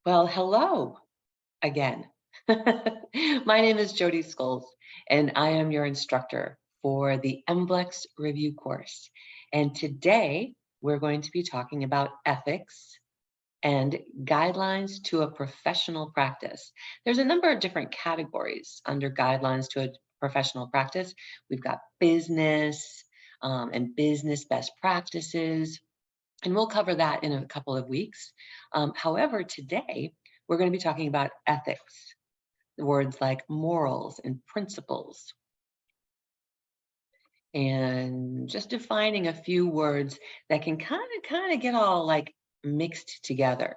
Well, hello again. My name is Jody Scholes, and I am your instructor for the MBLEx review course. And today we're going to be talking about ethics and guidelines to a professional practice. There's a number of different categories under guidelines to a professional practice. We've got business and business best practices, and we'll cover that in a couple of weeks. However, today we're going to be talking about ethics, words like morals and principles, and just defining a few words that can kind of get all like mixed together.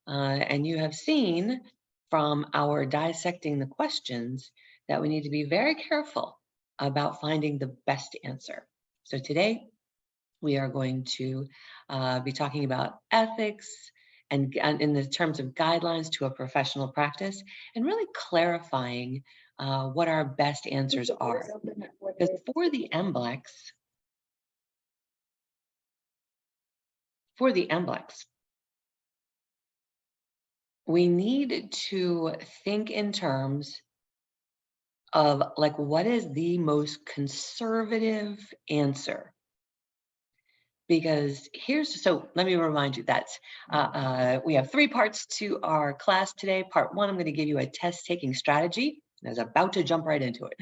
And you have seen from our dissecting the questions that we need to be very careful about finding the best answer. So today we are going to be talking about ethics and in the terms of guidelines to a professional practice, and really clarifying what our best answers are. Because for the MBLEx, we need to think in terms of like, what is the most conservative answer? Because so let me remind you that we have 3 parts to our class today. Part 1, I'm going to give you a test taking strategy. I was about to jump right into it.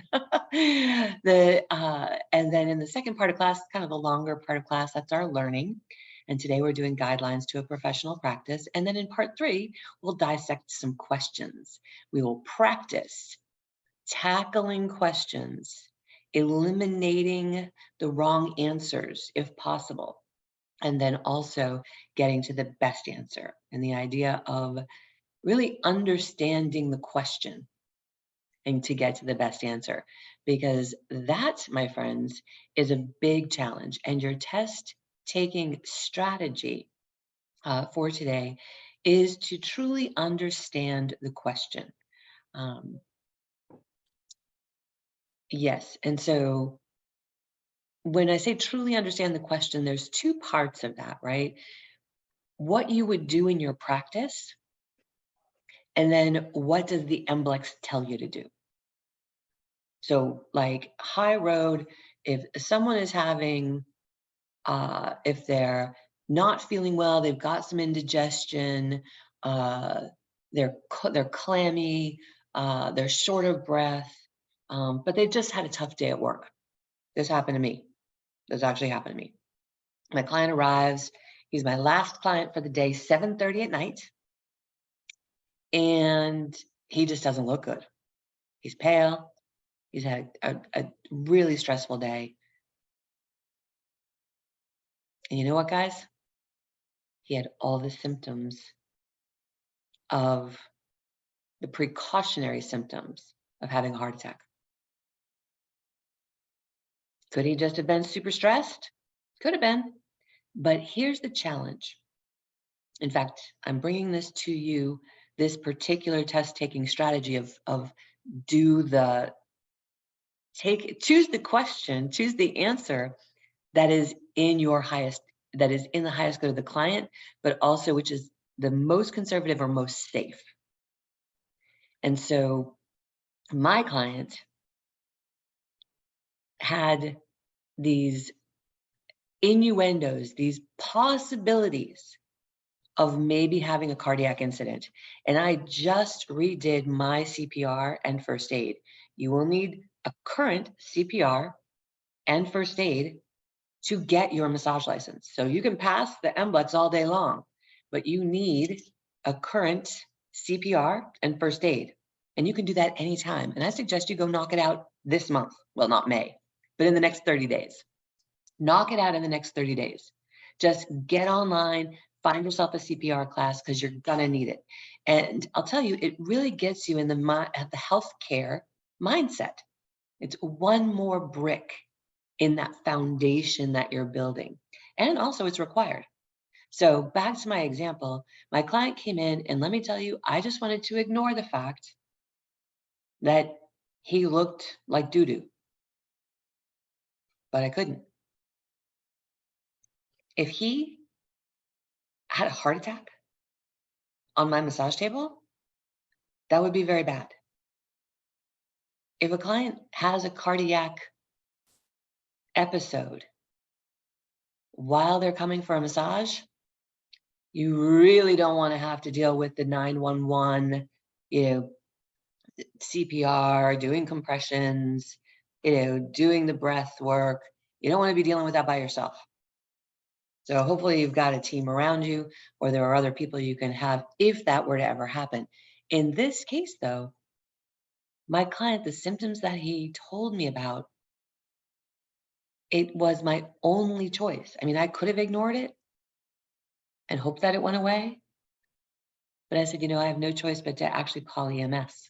And then in the second part of class, kind of the longer part of class, that's our learning. And today we're doing guidelines to a professional practice. And then in part 3, we'll dissect some questions. We will practice tackling questions, eliminating the wrong answers if possible, and then also getting to the best answer, and the idea of really understanding the question and to get to the best answer, because that, my friends, is a big challenge. And your test taking strategy for today is to truly understand the question. Yes, and so when I say truly understand the question, there's 2 parts of that, right? What you would do in your practice, and then what does the MBLEx tell you to do? So like high road, if someone is having, if they're not feeling well, they've got some indigestion, they're clammy, they're short of breath, but they've just had a tough day at work. This happened to me. This actually happened to me. My client arrives. He's my last client for the day, 7:30 at night. And he just doesn't look good. He's pale. He's had a really stressful day. And you know what, guys? He had all the symptoms of the precautionary symptoms of having a heart attack. Could he just have been super stressed? Could have been. But here's the challenge. In fact, I'm bringing this to you, this particular test-taking strategy of choose the question, choose the answer that is in the highest good of the client, but also which is the most conservative or most safe. And so my client had these innuendos, these possibilities of maybe having a cardiac incident. And I just redid my CPR and first aid. You will need a current CPR and first aid to get your massage license. So you can pass the MBLEx all day long, but you need a current CPR and first aid. And you can do that anytime. And I suggest you go knock it out this month. Well, not May, but in the next 30 days. Knock it out in the next 30 days. Just get online, find yourself a CPR class, because you're gonna need it. And I'll tell you, it really gets you in the healthcare mindset. It's one more brick in that foundation that you're building. And also it's required. So back to my example, my client came in, and let me tell you, I just wanted to ignore the fact that he looked like doo-doo, but I couldn't. If he had a heart attack on my massage table, that would be very bad. If a client has a cardiac episode while they're coming for a massage, you really don't want to have to deal with the 911, CPR, doing compressions, doing the breath work. You don't want to be dealing with that by yourself. So hopefully you've got a team around you, or there are other people you can have if that were to ever happen. In this case, though, my client, the symptoms that he told me about, it was my only choice. I mean, I could have ignored it and hoped that it went away. But I said, I have no choice but to actually call EMS.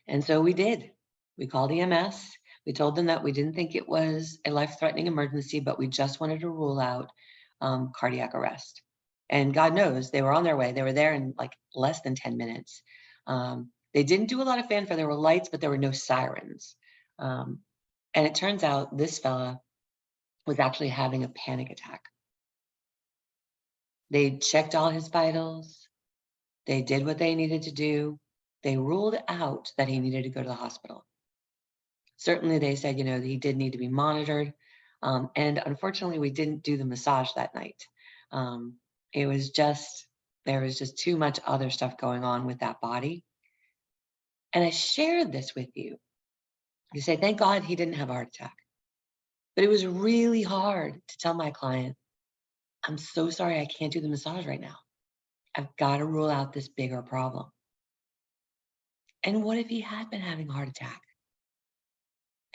And so we did. We called EMS. We told them that we didn't think it was a life-threatening emergency, but we just wanted to rule out cardiac arrest. And God knows they were on their way. They were there in like less than 10 minutes. They didn't do a lot of fanfare. There were lights, but there were no sirens. And it turns out this fella was actually having a panic attack. They checked all his vitals. They did what they needed to do. They ruled out that he needed to go to the hospital. Certainly they said, that he did need to be monitored. And unfortunately, we didn't do the massage that night. There was just too much other stuff going on with that body. And I shared this with you. You say, thank God he didn't have a heart attack. But it was really hard to tell my client, I'm so sorry I can't do the massage right now. I've got to rule out this bigger problem. And what if he had been having a heart attack?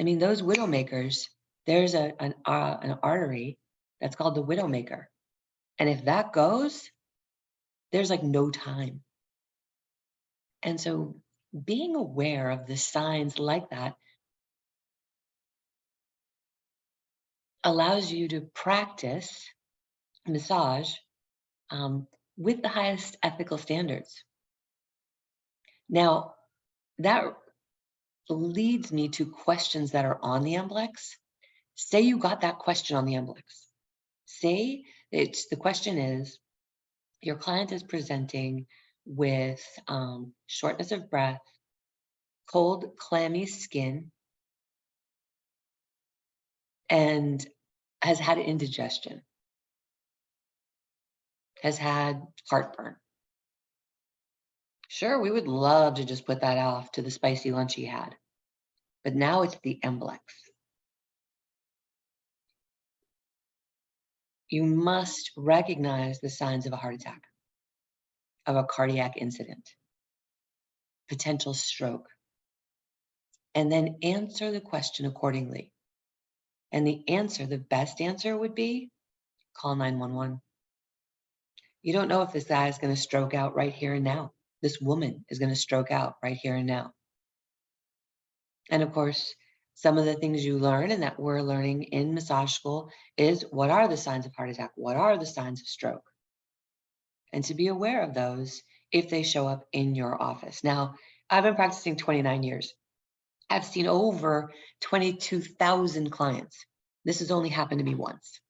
I mean, those widowmakers, there's an artery that's called the widowmaker. And if that goes, there's like no time. And so being aware of the signs like that allows you to practice massage with the highest ethical standards. Now, that leads me to questions that are on the MBLEx. Say you got that question on the MBLEx. Say the question is, your client is presenting with shortness of breath, cold, clammy skin, and has had indigestion, has had heartburn. Sure, we would love to just put that off to the spicy lunch he had. But now it's the MBLEx. You must recognize the signs of a heart attack, of a cardiac incident, potential stroke, and then answer the question accordingly. And the best answer would be call 911. You don't know if this guy is going to stroke out right here and now. This woman is going to stroke out right here and now. And of course, some of the things you learn and that we're learning in massage school is what are the signs of heart attack? What are the signs of stroke? And to be aware of those if they show up in your office. Now, I've been practicing 29 years. I've seen over 22,000 clients. This has only happened to me once.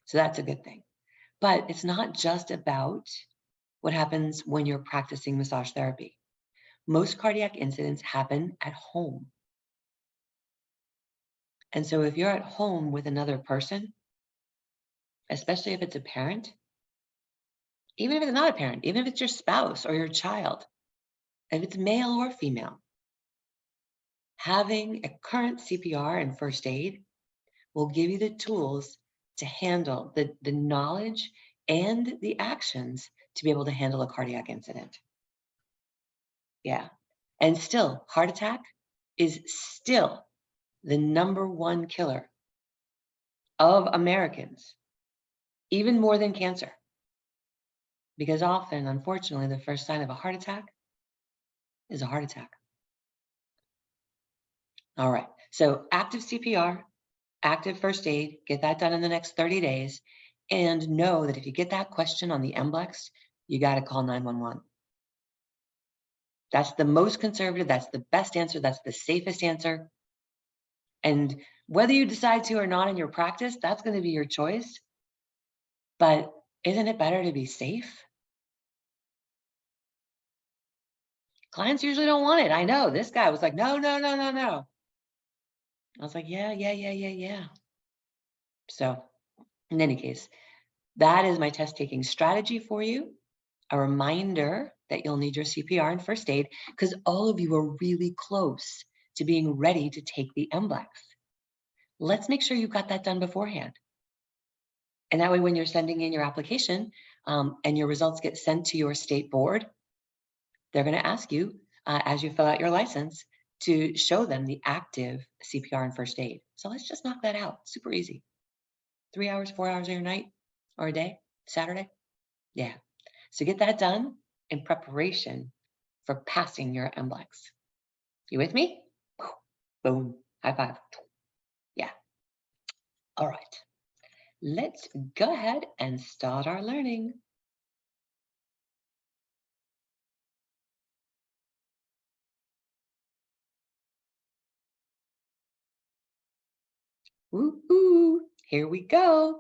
So that's a good thing. But it's not just about what happens when you're practicing massage therapy. Most cardiac incidents happen at home. And so if you're at home with another person, especially if it's a parent, even if it's not a parent, even if it's your spouse or your child, if it's male or female, having a current CPR and first aid will give you the tools to handle the knowledge and the actions to be able to handle a cardiac incident. Yeah. And still, heart attack is still the #1 killer of Americans, even more than cancer. Because often, unfortunately, the first sign of a heart attack is a heart attack. All right. So active CPR, active first aid, get that done in the next 30 days. And know that if you get that question on the MBLEx, you got to call 911. That's the most conservative. That's the best answer. That's the safest answer. And whether you decide to or not in your practice, that's going to be your choice. But isn't it better to be safe Clients usually don't want it. I know. This guy was like, no, no, no, no, no. I was like, yeah, yeah, yeah, yeah, yeah. So in any case, that is my test taking strategy for you. A reminder that you'll need your CPR and first aid because all of you are really close to being ready to take the MBLEx. Let's make sure you've got that done beforehand. And that way, when you're sending in your application and your results get sent to your state board, they're going to ask you, as you fill out your license, to show them the active CPR and first aid. So let's just knock that out. Super easy. 3 hours, 4 hours of your night or a day, Saturday. Yeah. So get that done in preparation for passing your MBLEx. You with me? Boom. High five. Yeah. All right. Let's go ahead and start our learning. Woo-hoo. Here we go.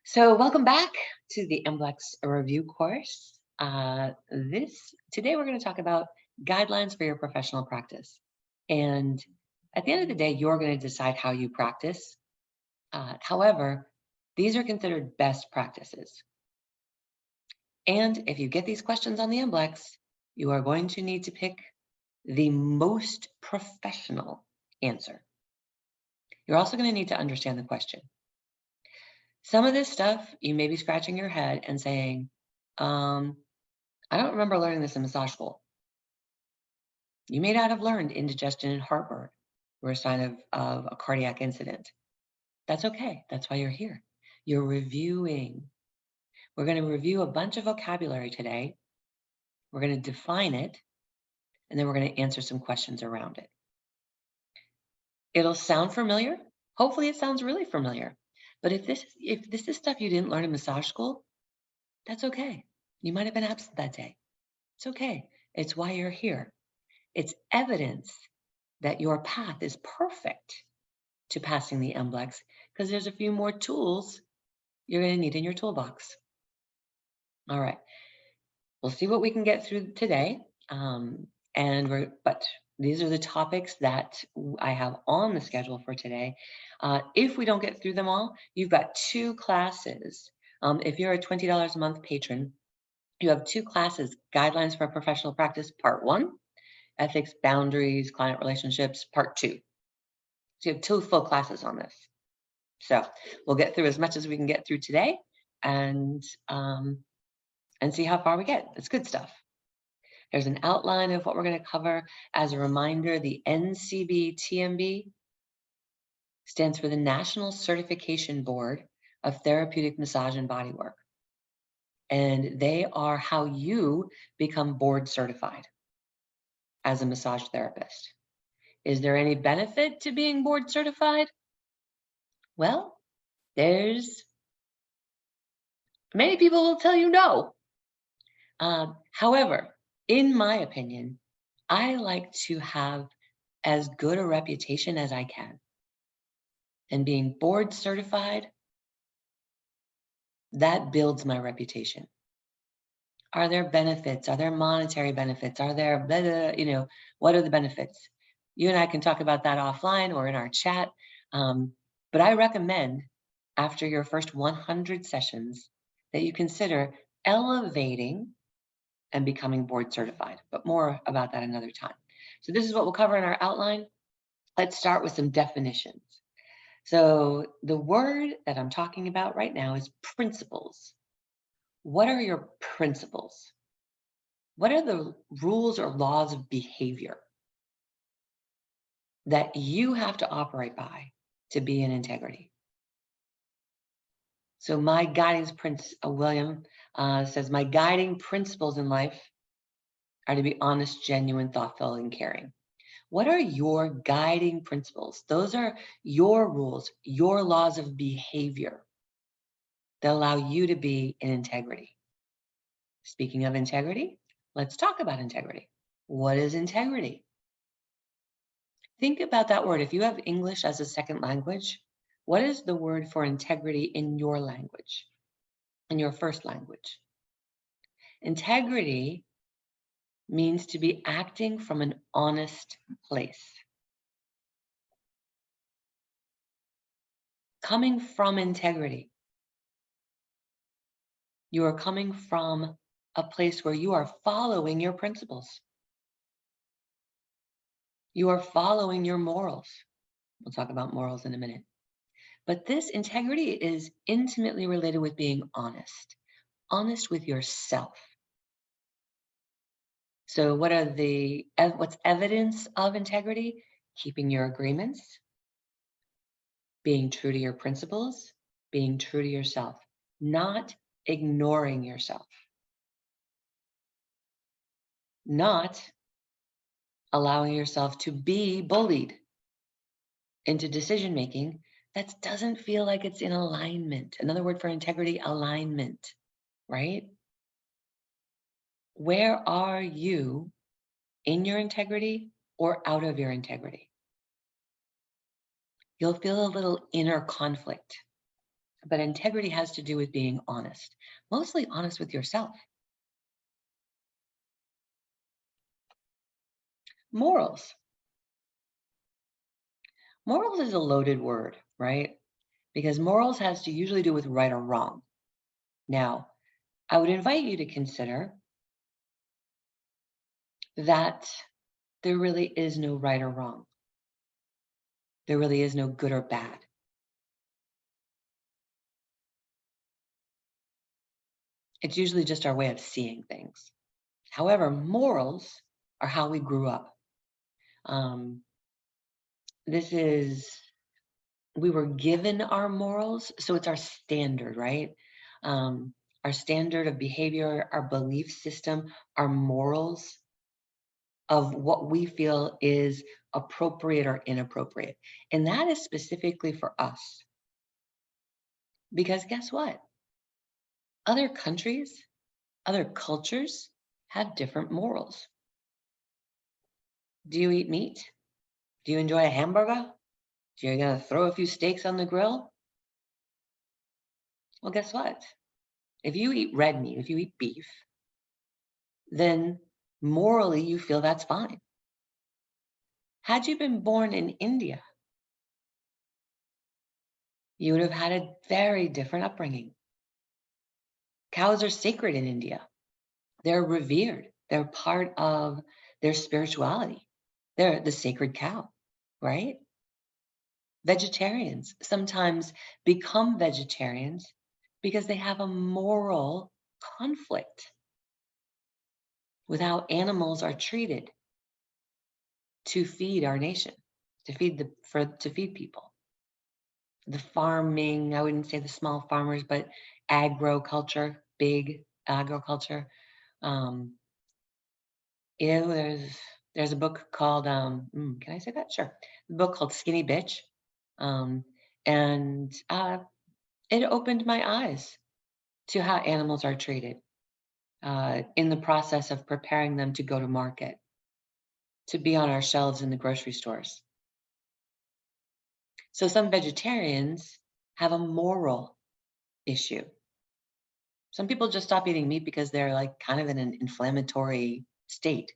So welcome back to the MBLEx review course. Today we're going to talk about guidelines for your professional practice. And at the end of the day, you're going to decide how you practice. However, these are considered best practices. And if you get these questions on the MBLEx, you are going to need to pick the most professional answer. You're also going to need to understand the question. Some of this stuff, you may be scratching your head and saying, I don't remember learning this in massage school. You may not have learned indigestion and heartburn were a sign of a cardiac incident. That's okay. That's why you're here. You're reviewing. We're going to review a bunch of vocabulary today. We're going to define it, and then we're going to answer some questions around it. It'll sound familiar. Hopefully it sounds really familiar. But if this is stuff you didn't learn in massage school, that's okay. You might have been absent that day. It's okay. It's why you're here. It's evidence that your path is perfect to passing the MBLEx because there's a few more tools you're going to need in your toolbox. All right. We'll see what we can get through today. But these are the topics that I have on the schedule for today. If we don't get through them all, you've got 2 classes. If you're a $20 a month patron, you have 2 classes, Guidelines for Professional Practice, Part 1, Ethics, Boundaries, Client Relationships, Part 2. So you have 2 full classes on this. So we'll get through as much as we can get through today and see how far we get. It's good stuff. There's an outline of what we're going to cover. As a reminder, the NCBTMB stands for the National Certification Board of Therapeutic Massage and Bodywork. And they are how you become board certified as a massage therapist. Is there any benefit to being board certified? Well, there's many people will tell you no. However, in my opinion, I like to have as good a reputation as I can. And being board certified, that builds my reputation. Are there benefits? Are there monetary benefits? Are there, blah, blah, what are the benefits? You and I can talk about that offline or in our chat. But I recommend after your first 100 sessions that you consider elevating and becoming board certified, but more about that another time. So this is what we'll cover in our outline. Let's start with some definitions. So the word that I'm talking about right now is principles. What are your principles? What are the rules or laws of behavior that you have to operate by to be in integrity? So my guiding William says, my guiding principles in life are to be honest, genuine, thoughtful, and caring. What are your guiding principles? Those are your rules, your laws of behavior that allow you to be in integrity. Speaking of integrity, let's talk about integrity. What is integrity? Think about that word. If you have English as a second language, what is the word for integrity in your language, in your first language? Integrity means to be acting from an honest place. Coming from integrity. You are coming from a place where you are following your principles. You are following your morals. We'll talk about morals in a minute. But this integrity is intimately related with being honest. Honest with yourself. So what's evidence of integrity? Keeping your agreements, being true to your principles, being true to yourself, not ignoring yourself, not allowing yourself to be bullied into decision making that doesn't feel like it's in alignment. Another word for integrity, alignment, right? Where are you in your integrity or out of your integrity? You'll feel a little inner conflict. But integrity has to do with being honest, mostly honest with yourself. Morals. Morals is a loaded word, right? Because morals has to usually do with right or wrong. Now, I would invite you to consider that there really is no right or wrong. There really is no good or bad. It's usually just our way of seeing things. However, morals are how we grew up. We were given our morals, so it's our standard, right? Our standard of behavior, our belief system, our morals of what we feel is appropriate or inappropriate. And that is specifically for us. Because guess what? Other countries, other cultures have different morals. Do you eat meat? Do you enjoy a hamburger? Do you gonna throw a few steaks on the grill? Well, guess what? If you eat red meat, if you eat beef, then morally you feel that's fine. Had you been born in India, you would have had a very different upbringing. Cows are sacred in India. They're revered. They're part of their spirituality. They're the sacred cow, right? Vegetarians sometimes become vegetarians because they have a moral conflict with how animals are treated to feed our nation, to feed people. The farming, I wouldn't say the small farmers, but agriculture, big agriculture. There's a book called, can I say that? Sure. A book called Skinny Bitch. And it opened my eyes to how animals are treated in the process of preparing them to go to market, to be on our shelves in the grocery stores. So some vegetarians have a moral issue. Some people just stop eating meat because they're like kind of in an inflammatory state.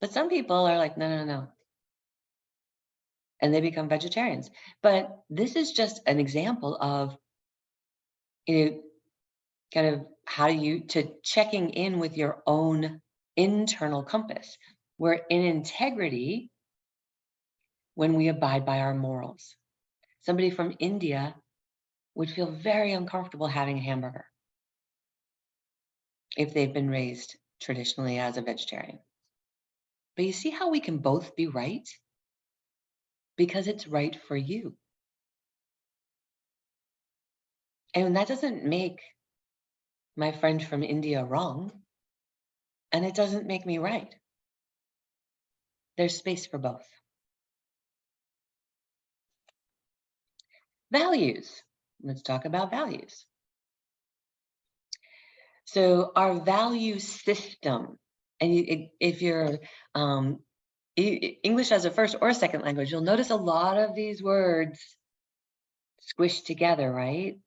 But some people are like, no. And they become vegetarians. But this is just an example of, kind of checking in with your own internal compass. We're in integrity when we abide by our morals. Somebody from India would feel very uncomfortable having a hamburger if they've been raised traditionally as a vegetarian. But you see how we can both be right? Because it's right for you. And that doesn't make my friend from India wrong, and it doesn't make me right. There's space for both. Values. Let's talk about values. So our value system, and if you're English as a first or second language, you'll notice a lot of these words squished together, right?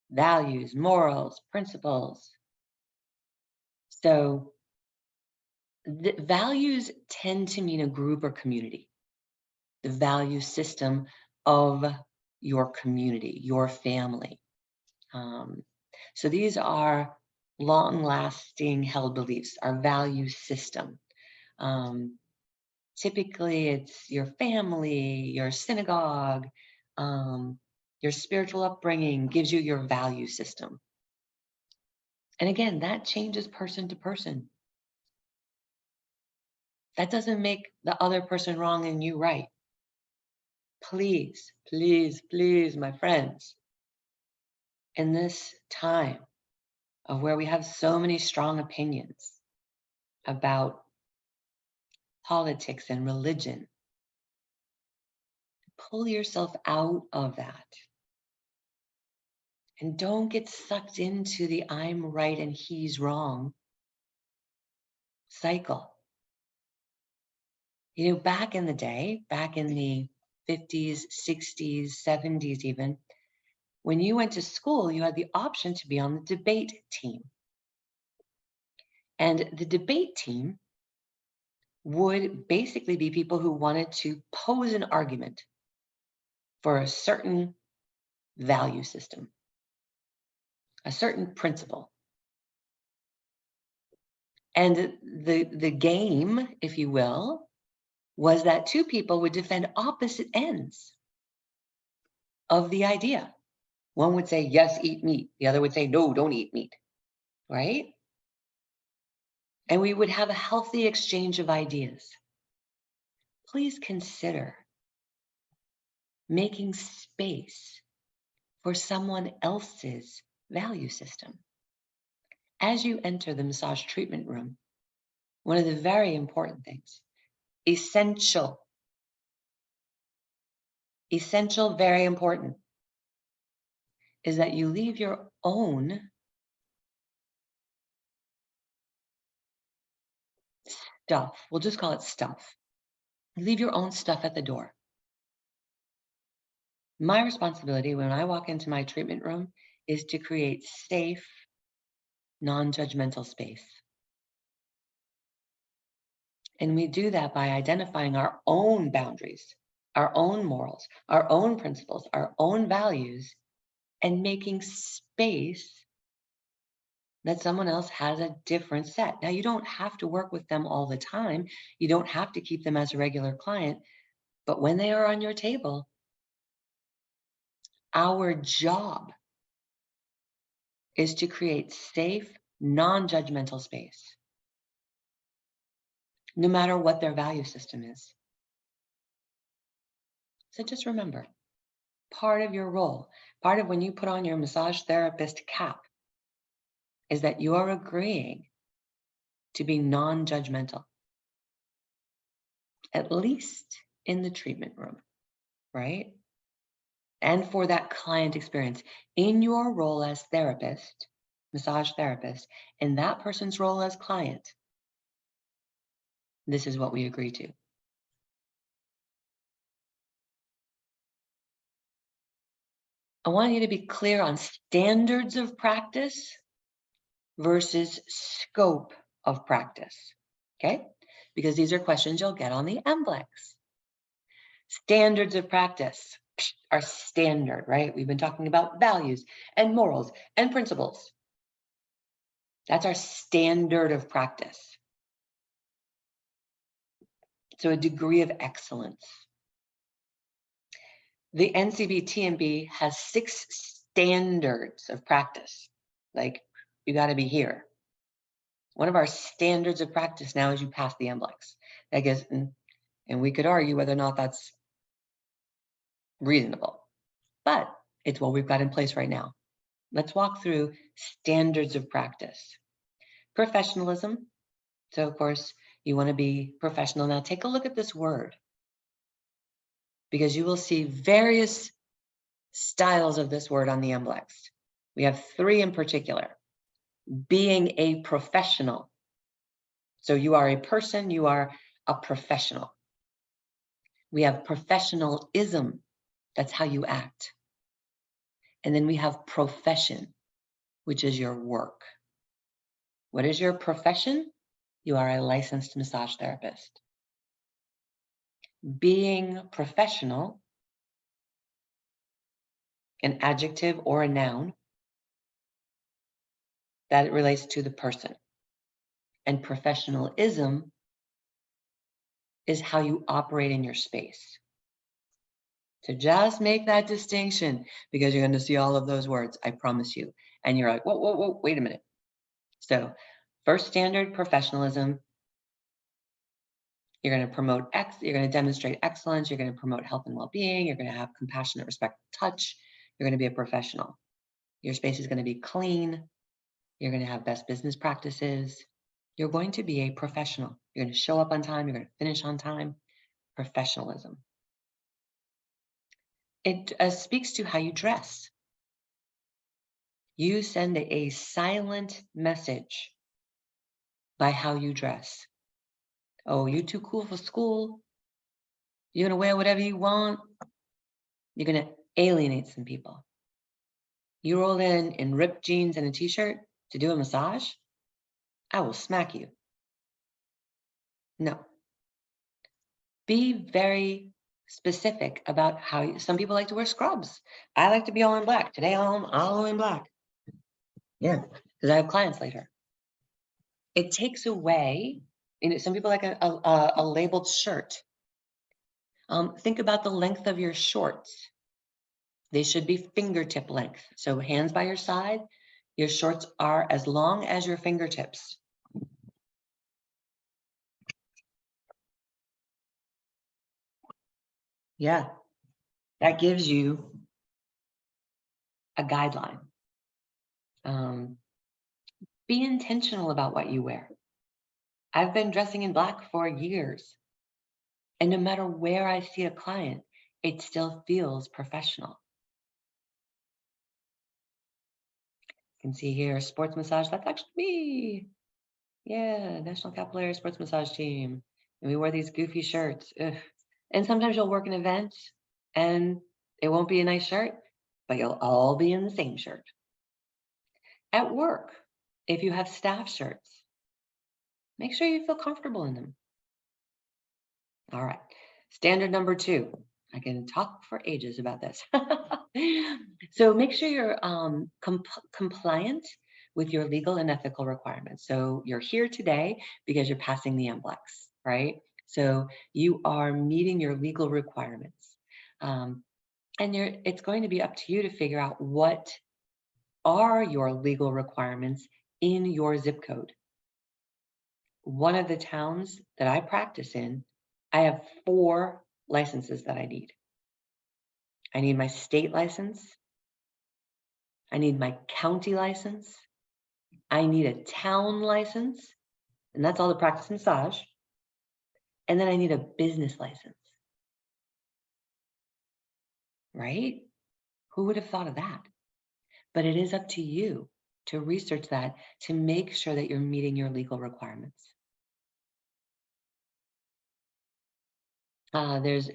Values, morals, principles. So The values tend to mean a group or community, the value system of your community, your family. So these are long-lasting held beliefs, our value system. Typically, it's your family, your synagogue, your spiritual upbringing gives you your value system. And again, that changes person to person. That doesn't make the other person wrong and you right. Please, please, please, my friends, in this time of where we have so many strong opinions about politics and religion, pull yourself out of that. And don't get sucked into the I'm right and he's wrong cycle. You know, back in the day, back in the 50s, 60s, 70s even, when you went to school, you had the option to be on the debate team. And the debate team would basically be people who wanted to pose an argument for a certain value system, a certain principle. And the game, if you will, was that two people would defend opposite ends of the idea. One would say, yes, eat meat. The other would say, no, don't eat meat, right? And we would have a healthy exchange of ideas. Please consider making space for someone else's value system. As you enter the massage treatment room, one of the very important things, essential, very important, is that you leave your own stuff. We'll just call it stuff. Leave your own stuff at the door. My responsibility when I walk into my treatment room is to create safe, non-judgmental space. And we do that by identifying our own boundaries, our own morals, our own principles, our own values, and making space that someone else has a different set. Now, you don't have to work with them all the time. You don't have to keep them as a regular client. But when they are on your table, our job is to create safe, non-judgmental space, no matter what their value system is. So just remember, part of your role, part of when you put on your massage therapist cap, is that you are agreeing to be non-judgmental, at least in the treatment room, right? And for that client experience, in your role as therapist, massage therapist, in that person's role as client, this is what we agree to. I want you to be clear on standards of practice versus scope of practice, okay? Because these are questions you'll get on the MBLEx. Standards of practice are standard, right? We've been talking about values and morals and principles. That's our standard of practice. So a degree of excellence. The NCBTMB has 6 standards of practice. Like, you got to be here. One of our standards of practice now is you pass the MBLEx. I guess, and we could argue whether or not that's reasonable, but it's what we've got in place right now. Let's walk through standards of practice. Professionalism. So of course, you want to be professional. Now take a look at this word, because you will see various styles of this word on the MBLEx. We have 3 in particular. Being a professional. So you are a person, you are a professional. We have professionalism. That's how you act. And then we have profession, which is your work. What is your profession? You are a licensed massage therapist. Being professional, an adjective or a noun, that relates to the person. And professionalism is how you operate in your space. So just make that distinction, because you're going to see all of those words, I promise you. And you're like, whoa, wait a minute. So first standard, professionalism. You're going to promote you're going to demonstrate excellence. You're going to promote health and well-being. You're going to have compassionate, respectful touch. You're going to be a professional. Your space is going to be clean. You're going to have best business practices. You're going to be a professional. You're going to show up on time. You're going to finish on time. Professionalism. It speaks to how you dress. You send a silent message by how you dress. Oh, you're too cool for school. You're going to wear whatever you want. You're going to alienate some people. You roll in ripped jeans and a t-shirt to do a massage, I will smack you. No. Be very specific about how some people like to wear scrubs. I like to be all in black. Today, all in black. Yeah, because I have clients later. It takes away, some people like a labeled shirt. Think about the length of your shorts. They should be fingertip length. So hands by your side, your shorts are as long as your fingertips. Yeah, that gives you a guideline. Be intentional about what you wear. I've been dressing in black for years. And no matter where I see a client, it still feels professional. You can see here, sports massage, that's actually me. Yeah, National Capillary Sports Massage Team. And we wear these goofy shirts. Ugh. And sometimes you'll work an event and it won't be a nice shirt, but you'll all be in the same shirt. At work, if you have staff shirts, make sure you feel comfortable in them. All right, standard number 2. I can talk for ages about this. So make sure you're compliant with your legal and ethical requirements. So you're here today because you're passing the MBLEx, right? So you are meeting your legal requirements. And it's going to be up to you to figure out what are your legal requirements in your zip code. One of the towns that I practice in, I have 4 licenses that I need. I need my state license. I need my county license. I need a town license, and that's all to practice massage. And then I need a business license. Right? Who would have thought of that? But it is up to you to research that to make sure that you're meeting your legal requirements. There's,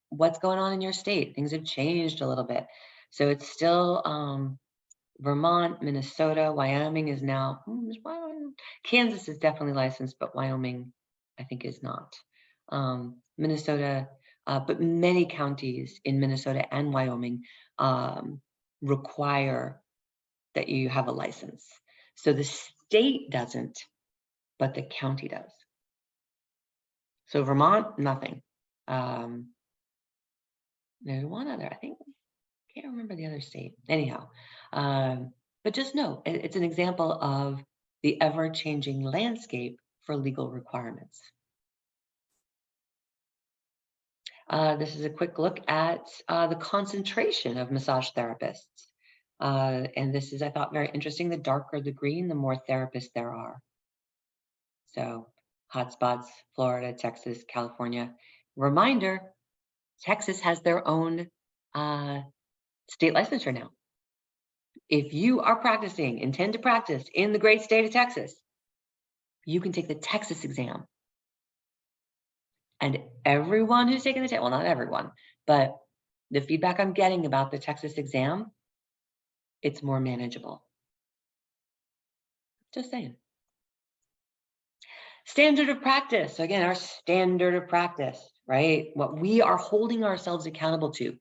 what's going on in your state? Things have changed a little bit. So it's still Vermont, Minnesota, Wyoming is now, Kansas is definitely licensed, but Wyoming, I think, is not. Minnesota, but many counties in Minnesota and Wyoming require that you have a license. So the state doesn't, but the county does. So Vermont, nothing. There's one other, I think, can't remember the other state. Anyhow, but just know, it's an example of the ever-changing landscape for legal requirements. This is a quick look at the concentration of massage therapists. And this is, I thought, very interesting. The darker the green, the more therapists there are. So hotspots, Florida, Texas, California. Reminder, Texas has their own state licensure now. If you are practicing, intend to practice in the great state of Texas, you can take the Texas exam. And everyone who's taken the test, well, not everyone, but the feedback I'm getting about the Texas exam, it's more manageable. Just saying. Standard of practice. So again, our standard of practice, right? What we are holding ourselves accountable to.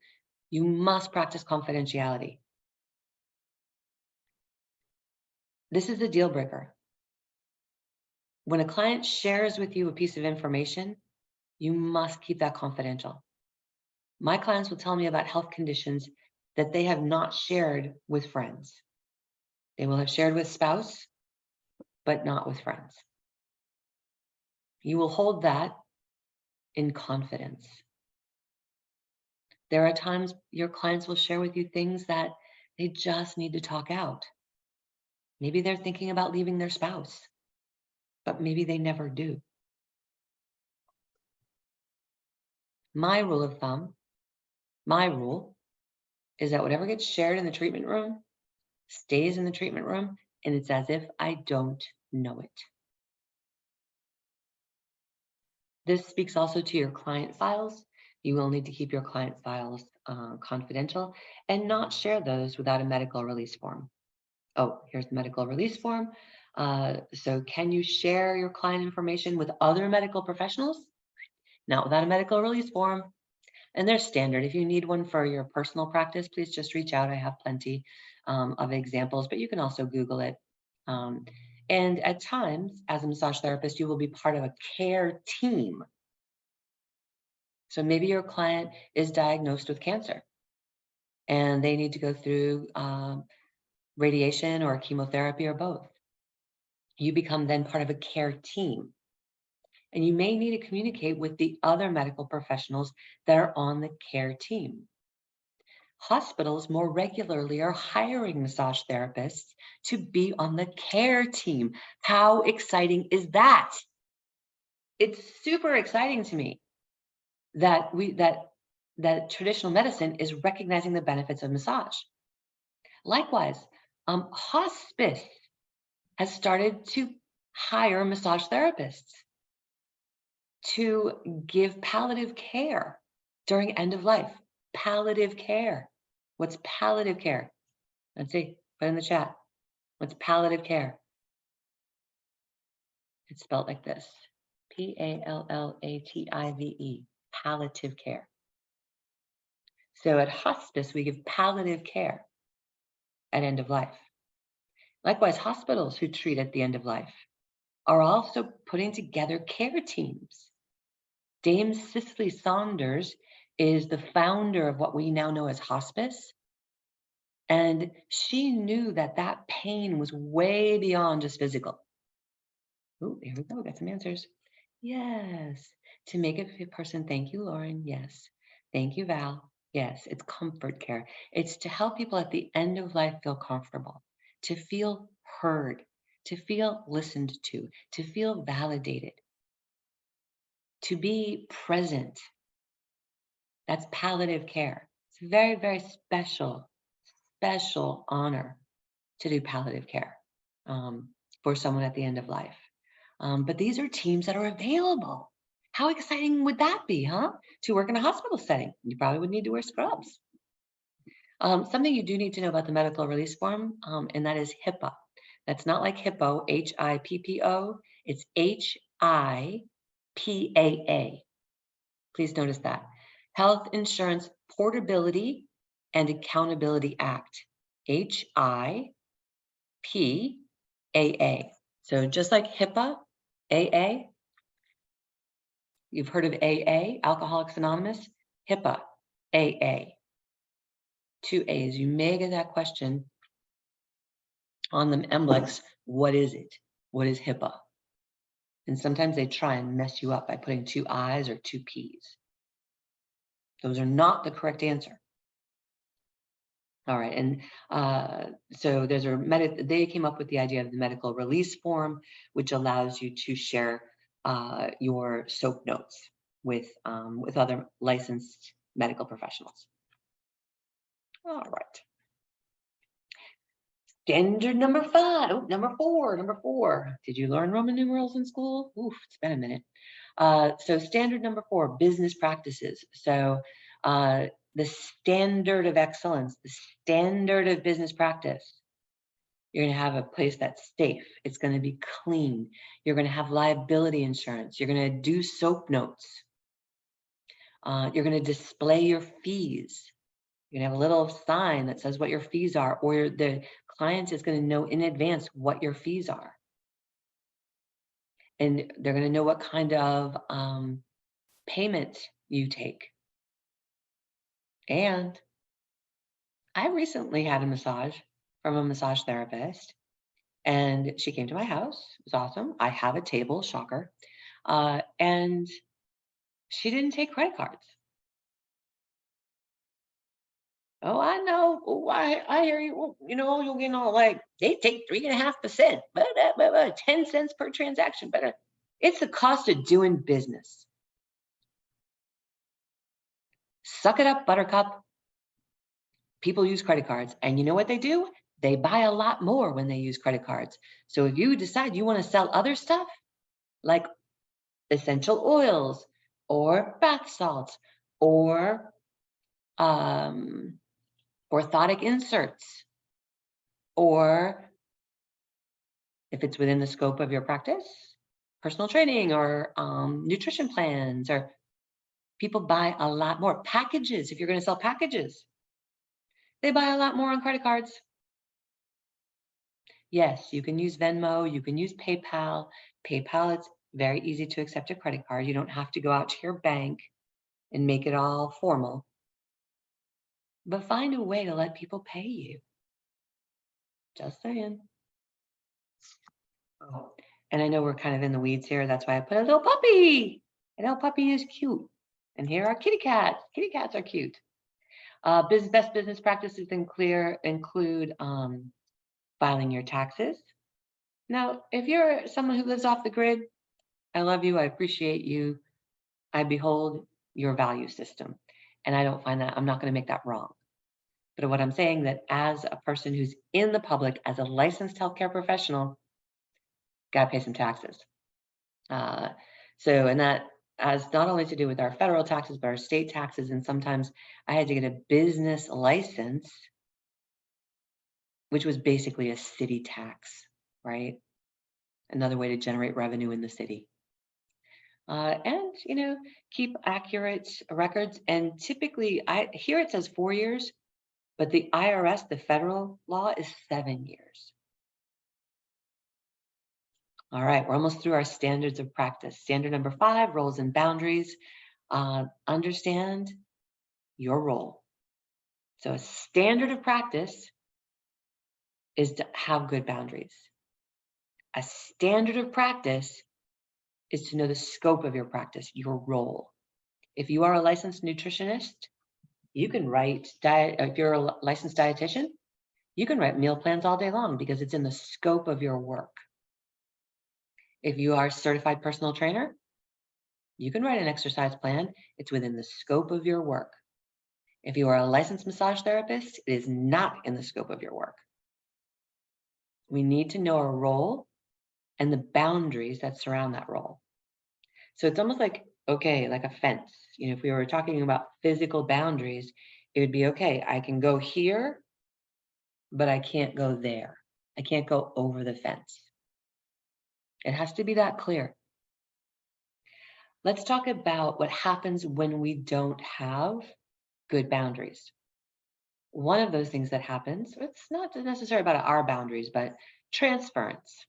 You must practice confidentiality. This is a deal breaker. When a client shares with you a piece of information, you must keep that confidential. My clients will tell me about health conditions that they have not shared with friends. They will have shared with spouse, but not with friends. You will hold that in confidence. There are times your clients will share with you things that they just need to talk out. Maybe they're thinking about leaving their spouse, but maybe they never do. My rule of thumb, my rule, is that whatever gets shared in the treatment room stays in the treatment room, and it's as if I don't know it. This speaks also to your client files. You will need to keep your client files confidential and not share those without a medical release form. Oh, here's the medical release form. So can you share your client information with other medical professionals? Not without a medical release form. And they're standard. If you need one for your personal practice, please just reach out. I have plenty of examples, but you can also Google it. And at times, as a massage therapist, you will be part of a care team. So maybe your client is diagnosed with cancer and they need to go through radiation or chemotherapy or both. You become then part of a care team. And you may need to communicate with the other medical professionals that are on the care team. Hospitals more regularly are hiring massage therapists to be on the care team. How exciting is that? It's super exciting to me that that traditional medicine is recognizing the benefits of massage. Likewise, hospice has started to hire massage therapists to give palliative care during end of life. Palliative care. What's palliative care? Let's see, put in the chat. What's palliative care? It's spelled like this. P-A-L-L-A-T-I-V-E. Palliative care. So at hospice, we give palliative care at end of life. Likewise, hospitals who treat at the end of life are also putting together care teams. Dame Cicely Saunders is the founder of what we now know as hospice. And she knew that that pain was way beyond just physical. Oh, here we go, got some answers. Yes, to make a person, thank you, Lauren, yes. Thank you, Val, yes, it's comfort care. It's to help people at the end of life feel comfortable, to feel heard, to feel listened to feel validated, to be present. That's palliative care. It's a very, very special honor to do palliative care for someone at the end of life. But these are teams that are available. How exciting would that be, huh? To work in a hospital setting. You probably would need to wear scrubs. Something you do need to know about the medical release form, and that is HIPAA. That's not like hippo, H-I-P-P-O. It's H-I-P-A-A. Please notice that. Health Insurance Portability and Accountability Act. H-I-P-A-A. So just like HIPAA, AA, you've heard of AA, Alcoholics Anonymous, HIPAA, AA. 2 A's. You may get that question on the MBLEx. What is it? What is HIPAA? And sometimes they try and mess you up by putting 2 I's or 2 P's. Those are not the correct answer. All right, and so there's they came up with the idea of the medical release form, which allows you to share your SOAP notes with other licensed medical professionals. All right. Standard number 5. Oh, number 4. Did you learn Roman numerals in school? Oof, it's been a minute. So standard number 4, business practices. So the standard of excellence, the standard of business practice. You're going to have a place that's safe. It's going to be clean. You're going to have liability insurance. You're going to do SOAP notes. You're going to display your fees. You're going to have a little sign that says what your fees are, or the client is going to know in advance what your fees are. And they're going to know what kind of payment you take. And I recently had a massage from a massage therapist, and she came to my house. It was awesome. I have a table, shocker. And she didn't take credit cards. Oh, I know. Oh, I hear you. Well, you'll get all like, they take 3.5%, 10 cents per transaction. But it's the cost of doing business. Suck it up, buttercup. People use credit cards. And you know what they do? They buy a lot more when they use credit cards. So if you decide you want to sell other stuff, like essential oils or bath salts or orthotic inserts, or if it's within the scope of your practice, personal training or nutrition plans, or people buy a lot more. Packages, if you're going to sell packages, they buy a lot more on credit cards. Yes, you can use Venmo, you can use PayPal. PayPal, it's very easy to accept a credit card. You don't have to go out to your bank and make it all formal. But find a way to let people pay you. Just saying. Oh, and I know we're kind of in the weeds here. That's why I put a little puppy. A little puppy is cute. And here are kitty cats. Kitty cats are cute. Best business practices include filing your taxes. Now, if you're someone who lives off the grid, I love you. I appreciate you. I behold your value system. And I don't find that, I'm not going to make that wrong. But what I'm saying that as a person who's in the public, as a licensed healthcare professional, got to pay some taxes. And that has not only to do with our federal taxes, but our state taxes. And sometimes I had to get a business license, which was basically a city tax, right? Another way to generate revenue in the city. And, keep accurate records. And typically, here it says 4 years, but the IRS, the federal law, is 7 years. All right, we're almost through our standards of practice. Standard number 5, roles and boundaries. Understand your role. So a standard of practice is to have good boundaries. A standard of practice is to know the scope of your practice, your role. If you are a licensed nutritionist, you can write if you're a licensed dietitian, you can write meal plans all day long because it's in the scope of your work. If you are a certified personal trainer, you can write an exercise plan. It's within the scope of your work. If you are a licensed massage therapist, it is not in the scope of your work. We need to know our role and the boundaries that surround that role. So it's almost like, okay, like a fence. If we were talking about physical boundaries, it would be, okay, I can go here, but I can't go there. I can't go over the fence. It has to be that clear. Let's talk about what happens when we don't have good boundaries. One of those things that happens, it's not necessarily about our boundaries, but transference.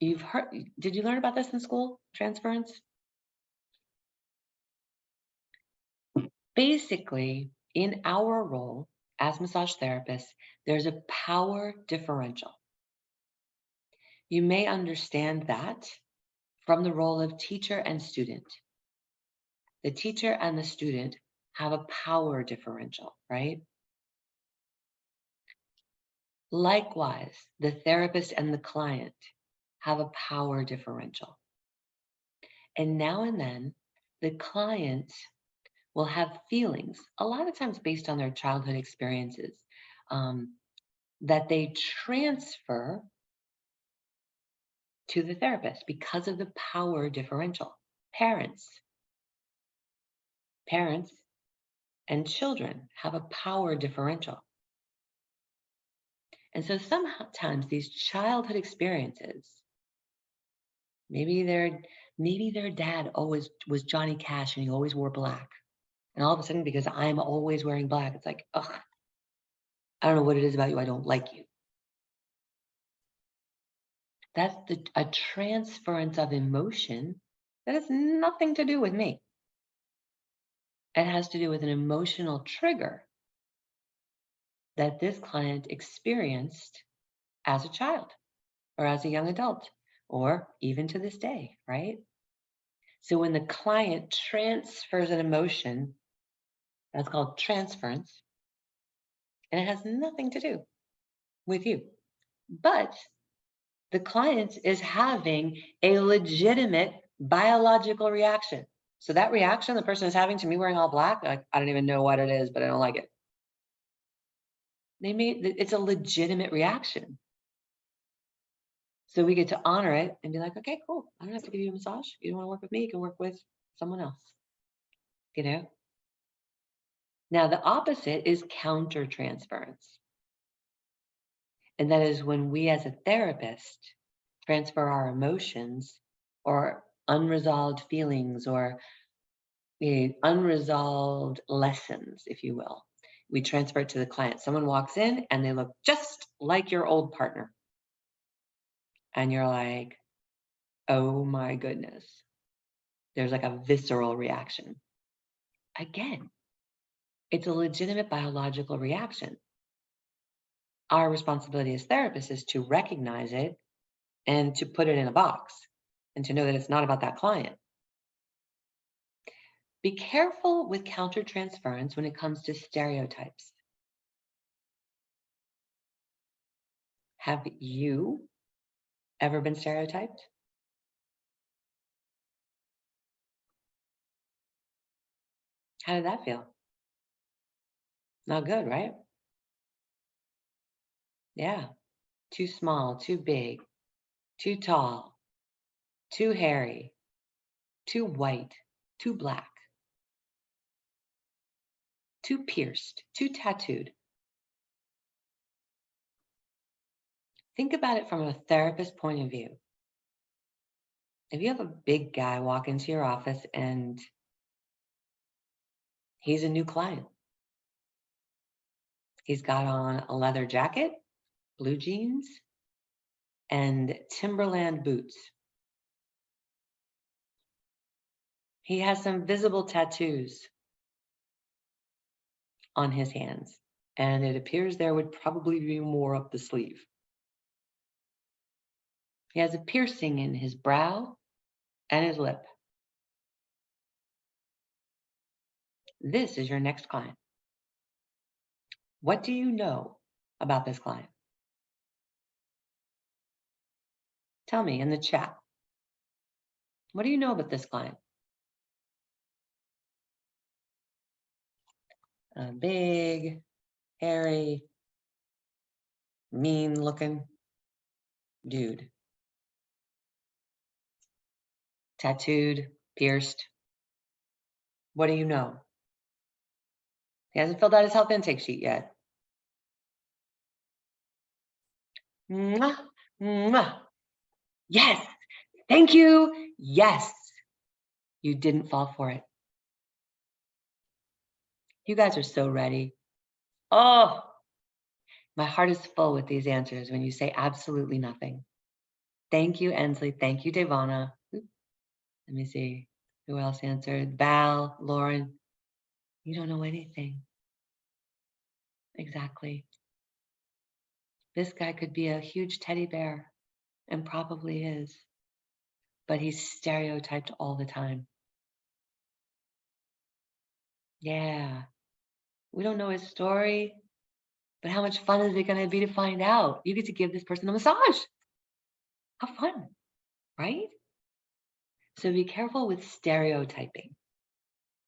You've heard, did you learn about this in school? Transference? Basically, in our role as massage therapists, there's a power differential. You may understand that from the role of teacher and student. The teacher and the student have a power differential, right? Likewise, the therapist and the client have a power differential. And now and then, the client will have feelings, a lot of times based on their childhood experiences, that they transfer to the therapist because of the power differential. Parents and children have a power differential. And so sometimes these childhood experiences, maybe their dad always was Johnny Cash and he always wore black. And all of a sudden, because I'm always wearing black, it's like, ugh, I don't know what it is about you. I don't like you. That's a transference of emotion that has nothing to do with me. It has to do with an emotional trigger that this client experienced as a child or as a young adult, or even to this day, right? So when the client transfers an emotion, that's called transference, and it has nothing to do with you. But the client is having a legitimate biological reaction. So that reaction the person is having to me wearing all black, like, I don't even know what it is, but I don't like it. It's a legitimate reaction. So we get to honor it and be like, okay, cool. I don't have to give you a massage. You don't want to work with me, you can work with someone else. You know? Now the opposite is countertransference. And that is when we as a therapist transfer our emotions or unresolved feelings or unresolved lessons, if you will. We transfer it to the client. Someone walks in and they look just like your old partner. And you're like, oh my goodness. There's like a visceral reaction. Again, it's a legitimate biological reaction. Our responsibility as therapists is to recognize it and to put it in a box and to know that it's not about that client. Be careful with countertransference when it comes to stereotypes. Have you ever been stereotyped? How did that feel? Not good, right? Yeah. Too small, too big, too tall, too hairy, too white, too black, too pierced, too tattooed. Think about it from a therapist point of view. If you have a big guy walk into your office and he's a new client, he's got on a leather jacket, blue jeans, and Timberland boots. He has some visible tattoos on his hands, and it appears there would probably be more up the sleeve. He has a piercing in his brow and his lip. This is your next client. What do you know about this client? Tell me in the chat. What do you know about this client? A big, hairy, mean-looking dude. Tattooed, pierced. What do you know? He hasn't filled out his health intake sheet yet. Mwah, mwah. Yes, thank you. Yes, you didn't fall for it. You guys are so ready. Oh, my heart is full with these answers when you say absolutely nothing. Thank you, Ensley. Thank you, Devana. Let me see. Who else answered? Val, Lauren. You don't know anything. Exactly. This guy could be a huge teddy bear, and probably is. But he's stereotyped all the time. Yeah. We don't know his story, but how much fun is it going to be to find out? You get to give this person a massage. How fun, right? So be careful with stereotyping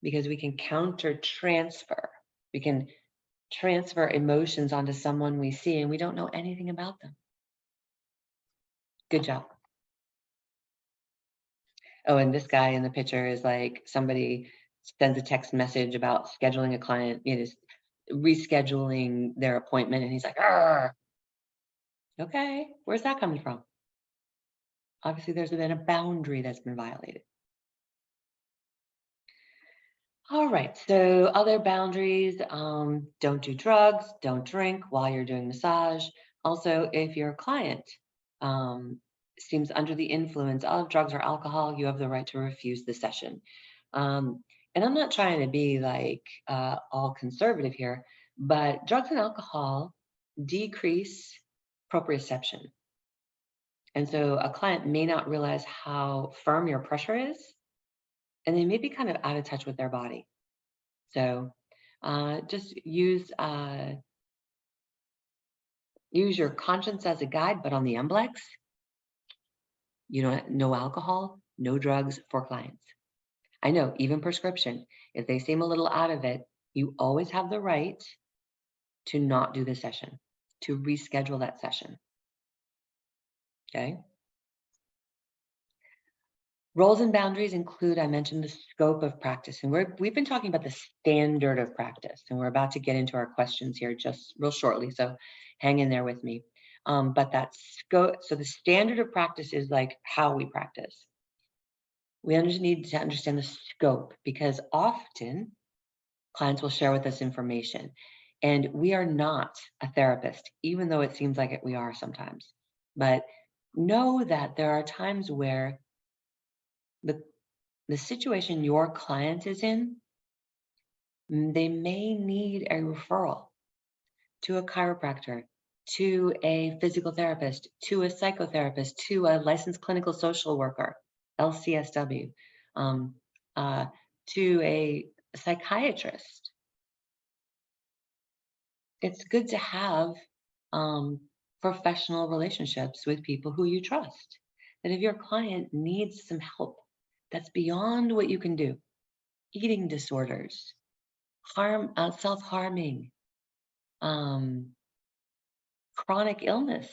because we can counter transfer. We can transfer emotions onto someone we see and we don't know anything about them. Good job. Oh, and this guy in the picture is like somebody sends a text message about scheduling a client, rescheduling their appointment, and he's like, argh. Okay, where's that coming from? Obviously, there's been a boundary that's been violated. All right, so other boundaries, don't do drugs, don't drink while you're doing massage. Also, if your client seems under the influence of drugs or alcohol, you have the right to refuse the session. And I'm not trying to be like all conservative here, but drugs and alcohol decrease proprioception. And so a client may not realize how firm your pressure is, and they may be kind of out of touch with their body. So just use your conscience as a guide, but on the MBLEx, no alcohol, no drugs for clients. I know, even prescription, if they seem a little out of it, you always have the right to not do the session, to reschedule that session. Okay? Roles and boundaries include, I mentioned, the scope of practice. And we've been talking about the standard of practice, and we're about to get into our questions here just real shortly. So hang in there with me. But that scope, so the standard of practice is like how we practice. We need to understand the scope, because often clients will share with us information. And we are not a therapist, even though it seems like it, we are sometimes. But know that there are times where the situation your client is in, they may need a referral to a chiropractor, to a physical therapist, to a psychotherapist, to a licensed clinical social worker, LCSW, to a psychiatrist. It's good to have professional relationships with people who you trust. That if your client needs some help that's beyond what you can do, eating disorders, self-harming, chronic illness,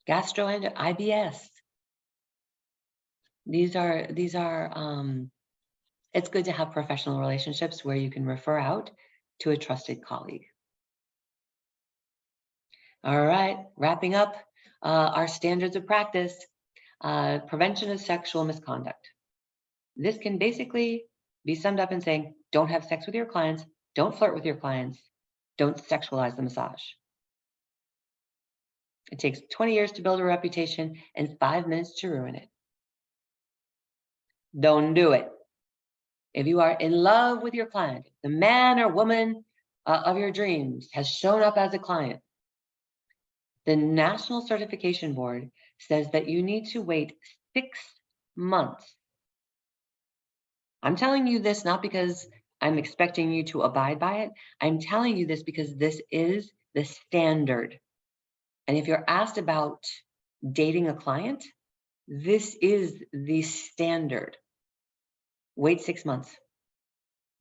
IBS. These are it's good to have professional relationships where you can refer out to a trusted colleague. All right, wrapping up our standards of practice, prevention of sexual misconduct. This can basically be summed up in saying, don't have sex with your clients, don't flirt with your clients, don't sexualize the massage. It takes 20 years to build a reputation and 5 minutes to ruin it. Don't do it. If you are in love with your client, the man or woman of your dreams has shown up as a client, the National Certification Board says that you need to wait 6 months. I'm telling you this not because I'm expecting you to abide by it. I'm telling you this because this is the standard. And if you're asked about dating a client, this is the standard. Wait 6 months.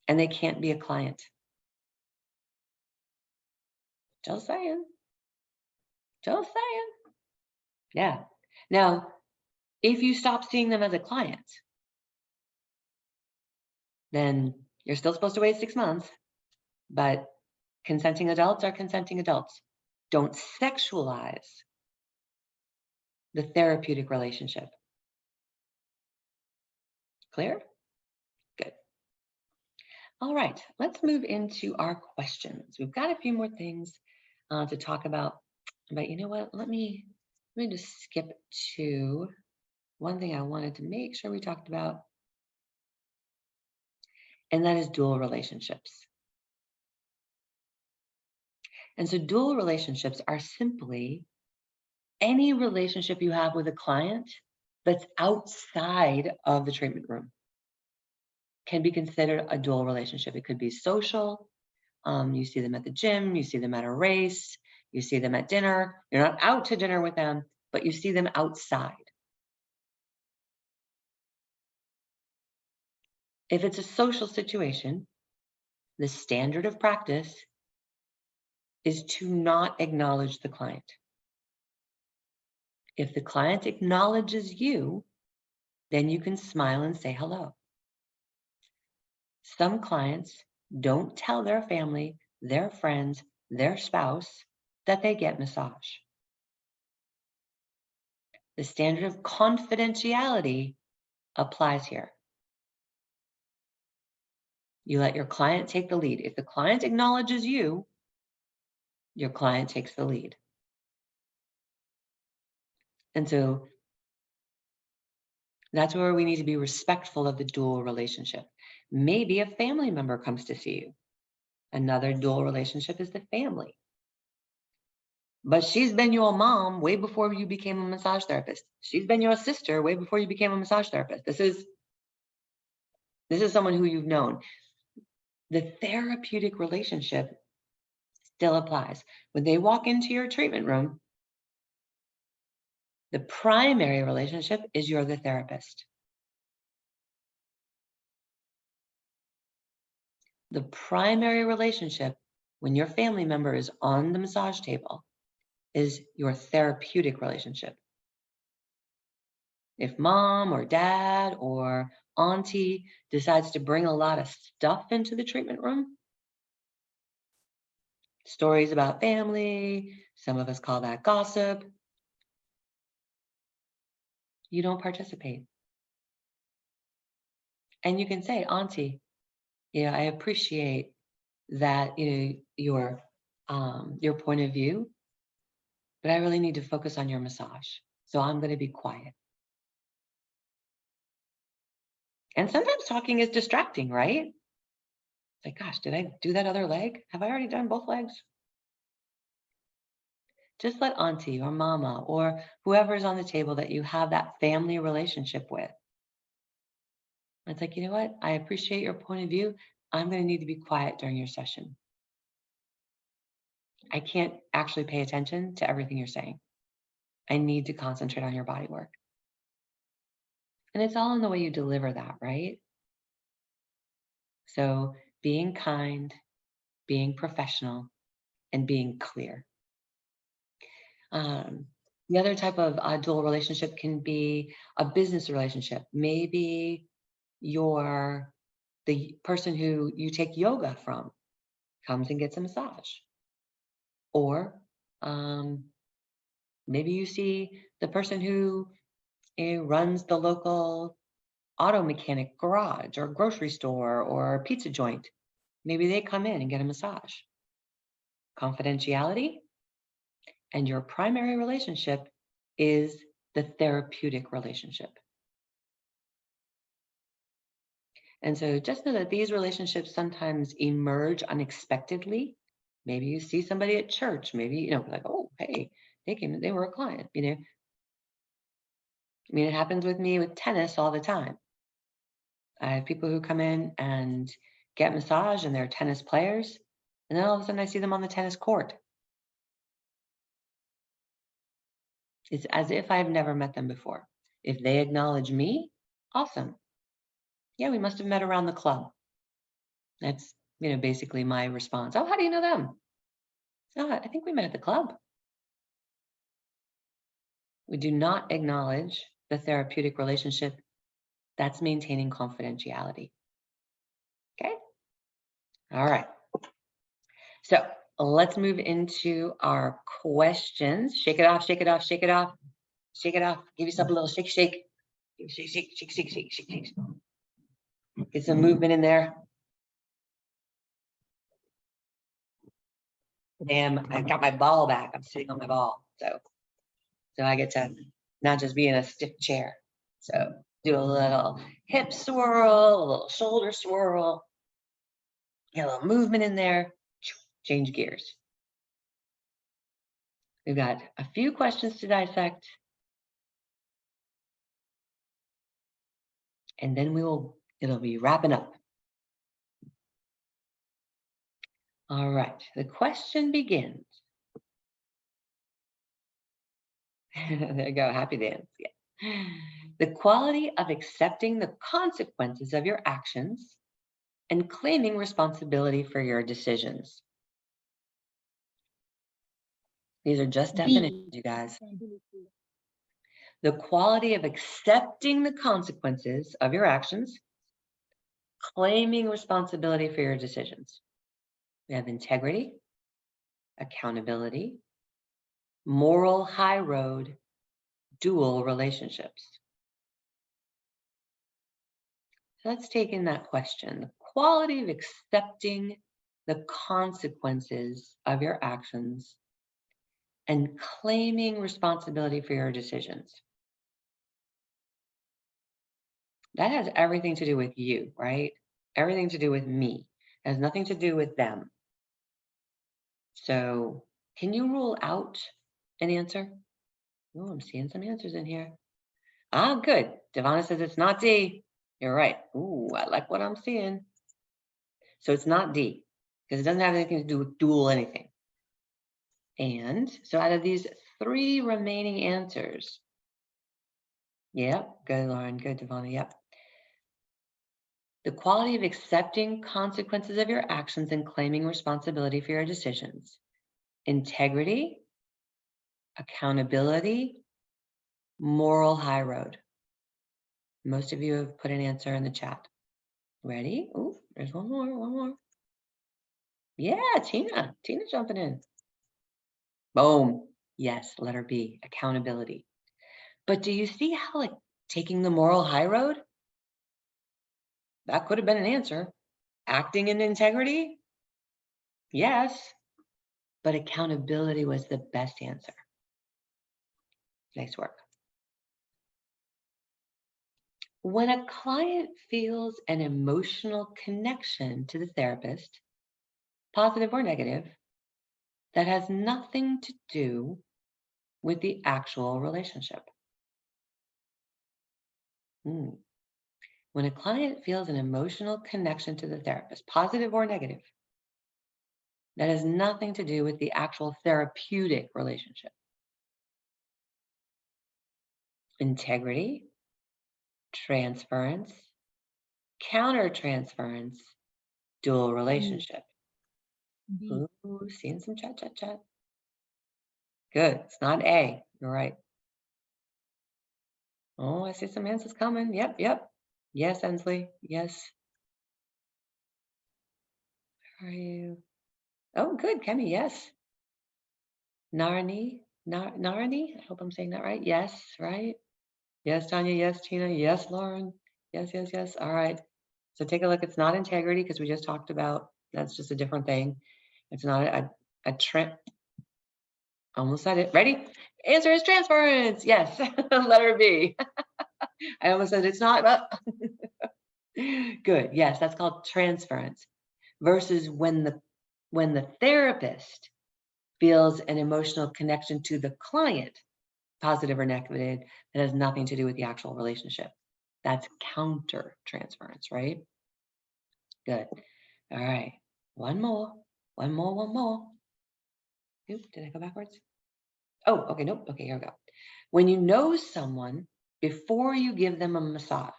And they can't be a client. Just saying. Just saying. Yeah. Now, if you stop seeing them as a client, then you're still supposed to wait 6 months, but consenting adults are consenting adults. Don't sexualize the therapeutic relationship. Clear? Good. All right, let's move into our questions. We've got a few more things to talk about, but you know what? Let me just skip to one thing I wanted to make sure we talked about, and that is dual relationships. And so dual relationships are simply any relationship you have with a client that's outside of the treatment room can be considered a dual relationship. It could be social. You see them at the gym, you see them at a race, you see them at dinner. You're not out to dinner with them, but you see them outside. If it's a social situation, the standard of practice is to not acknowledge the client. If the client acknowledges you, then you can smile and say hello. Some clients don't tell their family, their friends, their spouse that they get massage. The standard of confidentiality applies here. You let your client take the lead. If the client acknowledges you, your client takes the lead. And so that's where we need to be respectful of the dual relationship. Maybe a family member comes to see you. Another dual relationship is the family. But she's been your mom way before you became a massage therapist. She's been your sister way before you became a massage therapist. This is someone who you've known. The therapeutic relationship still applies. When they walk into your treatment room, the primary relationship is you're the therapist. The primary relationship when your family member is on the massage table is your therapeutic relationship. If mom or dad or auntie decides to bring a lot of stuff into the treatment room, stories about family, some of us call that gossip, you don't participate. And you can say, auntie, I appreciate that, your point of view, but I really need to focus on your massage. So I'm going to be quiet. And sometimes talking is distracting, right? It's like, gosh, did I do that other leg? Have I already done both legs? Just let auntie or mama or whoever's on the table that you have that family relationship with. It's like, you know what? I appreciate your point of view. I'm going to need to be quiet during your session. I can't actually pay attention to everything you're saying. I need to concentrate on your body work. And it's all in the way you deliver that, right? So being kind, being professional, and being clear. The other type of dual relationship can be a business relationship. Maybe the person who you take yoga from comes and gets a massage. Or maybe you see the person who runs the local auto mechanic garage or grocery store or pizza joint. Maybe they come in and get a massage. Confidentiality. And your primary relationship is the therapeutic relationship. And so just know that these relationships sometimes emerge unexpectedly. Maybe you see somebody at church, maybe, like, oh, hey, they were a client, I mean, it happens with me with tennis all the time. I have people who come in and get massage and they're tennis players. And then all of a sudden I see them on the tennis court. It's as if I've never met them before. If they acknowledge me, awesome. Yeah, we must have met around the club. That's, basically my response. Oh, how do you know them? Oh, I think we met at the club. We do not acknowledge the therapeutic relationship. That's maintaining confidentiality. Okay? All right. So let's move into our questions. Shake it off, shake it off, shake it off, shake it off. Give yourself a little shake, shake. Shake, shake, shake, shake, shake, shake, shake. Get some movement in there. Damn, I got my ball back. I'm sitting on my ball. So I get to not just be in a stiff chair. So do a little hip swirl, a little shoulder swirl, get a little movement in there, change gears. We've got a few questions to dissect. And then it'll be wrapping up. All right, the question begins. There you go, happy dance. Yeah. The quality of accepting the consequences of your actions and claiming responsibility for your decisions. These are just definitions, you guys. The quality of accepting the consequences of your actions, claiming responsibility for your decisions. We have integrity, accountability, moral high road, dual relationships. So let's take in that question. The quality of accepting the consequences of your actions and claiming responsibility for your decisions. That has everything to do with you, right? Everything to do with me. It has nothing to do with them. So can you rule out an answer? Oh, I'm seeing some answers in here. Ah, good. Devonna says it's not D. You're right. Ooh, I like what I'm seeing. So it's not D, because it doesn't have anything to do with dual anything. And so out of these 3 remaining answers, yep, good, Lauren, good, Devonna, yep. The quality of accepting consequences of your actions and claiming responsibility for your decisions. Integrity, accountability, moral high road. Most of you have put an answer in the chat. Ready? Oh, there's one more. Yeah, Tina jumping in. Boom. Yes, letter B, accountability. But do you see how, like, taking the moral high road? That could have been an answer. Acting in integrity? Yes. But accountability was the best answer. Nice work. When a client feels an emotional connection to the therapist, positive or negative, that has nothing to do with the actual relationship. When a client feels an emotional connection to the therapist, positive or negative, that has nothing to do with the actual therapeutic relationship. Integrity, transference, countertransference, dual relationship. Ooh, seeing some chat. Good. It's not A. You're right. Oh, I see some answers coming. Yep. Yes, Ensley. Yes. Where are you? Oh, good, Kemi. Yes. Narani. I hope I'm saying that right. Yes, right. Yes, Tanya. Yes, Tina. Yes, Lauren. Yes. All right. So take a look. It's not integrity, because we just talked about that's just a different thing. It's not a trend. Almost said it. Ready? Answer is transference. Yes. Letter B. I almost said it's not, but good. Yes, that's called transference. Versus when the therapist feels an emotional connection to the client, positive or negative, that has nothing to do with the actual relationship. That's counter transference, right? Good. All right. One more. Oop, did I go backwards? Oh, okay, nope. Okay, here we go. When you know someone before you give them a massage,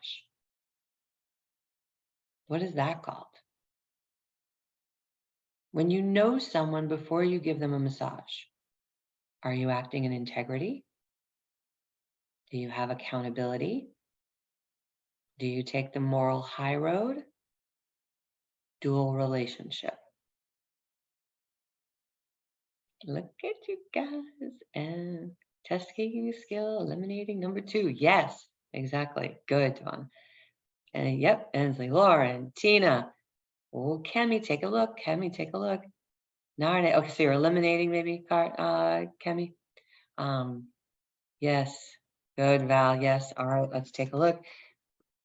what is that called? When you know someone before you give them a massage, are you acting in integrity? Do you have accountability? Do you take the moral high road? Dual relationship. Look at you guys. And test taking skill, eliminating number 2. Yes, exactly. Good, Devon. And yep, Ensley, Lauren, Tina. Oh, Kemi, take a look. Narne. Okay, so you're eliminating maybe, Kemi. Yes. Good, Val. Yes. All right, let's take a look.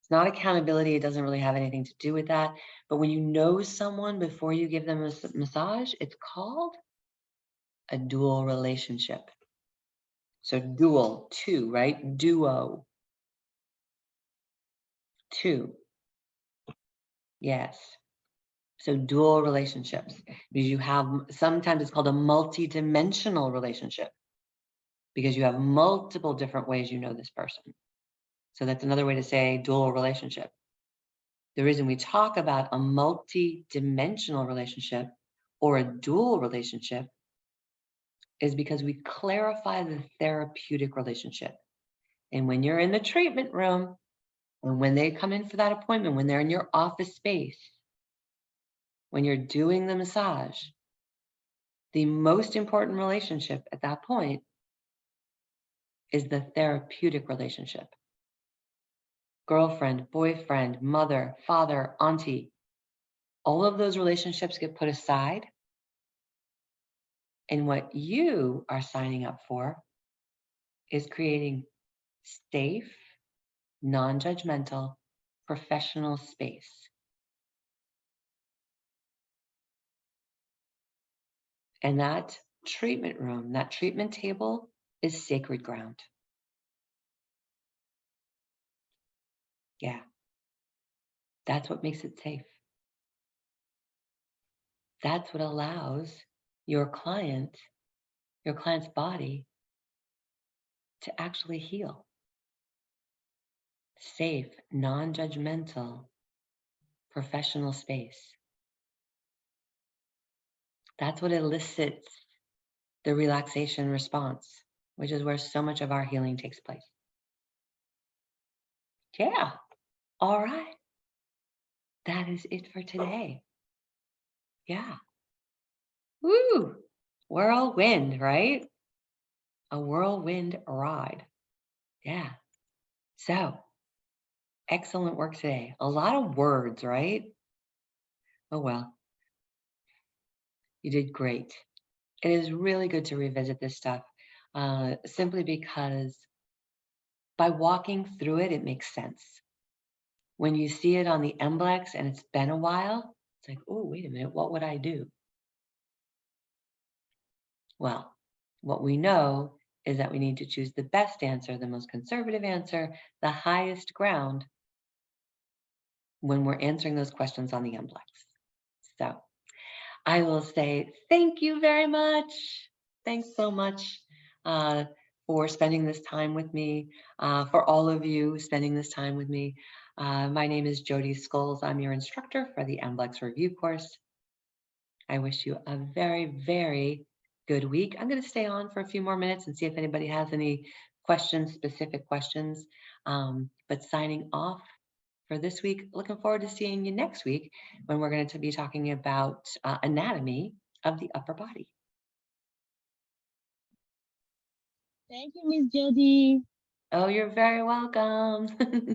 It's not accountability. It doesn't really have anything to do with that. But when you know someone before you give them a massage, it's called a dual relationship. So dual, 2, right? Duo. 2. Yes. So dual relationships, because you have, sometimes it's called a multi-dimensional relationship, because you have multiple different ways you know this person. So that's another way to say dual relationship. The reason we talk about a multi-dimensional relationship or a dual relationship is because we clarify the therapeutic relationship. And when you're in the treatment room, and when they come in for that appointment, when they're in your office space, when you're doing the massage, the most important relationship at that point is the therapeutic relationship. Girlfriend, boyfriend, mother, father, auntie, all of those relationships get put aside. And what you are signing up for is creating safe, non-judgmental, professional space. And that treatment room, that treatment table is sacred ground. Yeah. That's what makes it safe. That's what allows your client's body to actually heal. Safe, non-judgmental, professional space. That's what elicits the relaxation response, which is where so much of our healing takes place. Yeah. All right. That is it for today. Yeah. Woo! Whirlwind, right? A whirlwind ride. Yeah. So, excellent work today. A lot of words, right? Oh, well, you did great. It is really good to revisit this stuff simply because by walking through it, it makes sense. When you see it on the MBLEx and it's been a while, it's like, oh, wait a minute, what would I do? Well, what we know is that we need to choose the best answer, the most conservative answer, the highest ground when we're answering those questions on the MBLEx. So I will say thank you very much. Thanks so much for spending this time with me, for all of you spending this time with me. My name is Jody Scholes. I'm your instructor for the MBLEx review course. I wish you a very, very good week. I'm going to stay on for a few more minutes and see if anybody has any questions, specific questions. But signing off for this week, looking forward to seeing you next week when we're going to be talking about anatomy of the upper body. Thank you, Miss Jody. Oh, you're very welcome.